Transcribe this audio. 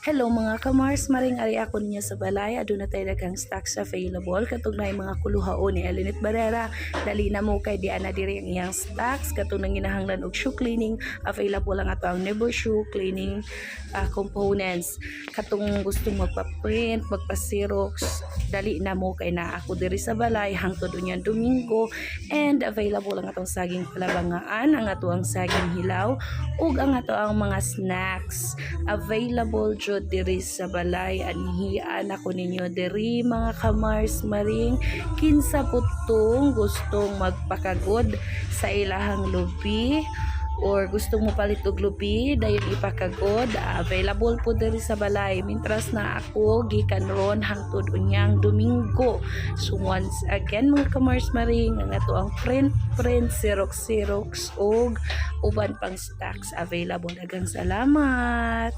Hello mga kamars, maring ari ako ninyo sa balay. Aduna tayo daghang stocks available. Katong na mga kuluhaon ni Alinit Barrera. Dali na mo kay di ana diri ang iyang stocks. Katong nang ginahanglan og shoe cleaning. Available lang ato ang Nebo shoe cleaning components. Katong gustong magpa-print, magpa-xerox, dali na mo kay na ako diri sa balay hangtod unyang Domingo. And available lang atong saging palabangaan, ang ato ang saging hilaw, ug ang ato ang mga snacks. Available jud diri sa balay. Anhian ako ninyo diri mga kamars maring kinsa putong gustong magpakagod sa ilahang lubi or gusto mo palit og lubi dayon ipakagod, available po diri sa balay mintras na ako gikan ron hangtod unyang Domingo. So once again mga kamars maring ang ato ang print xerox og uban pang stocks available. Daghang salamat.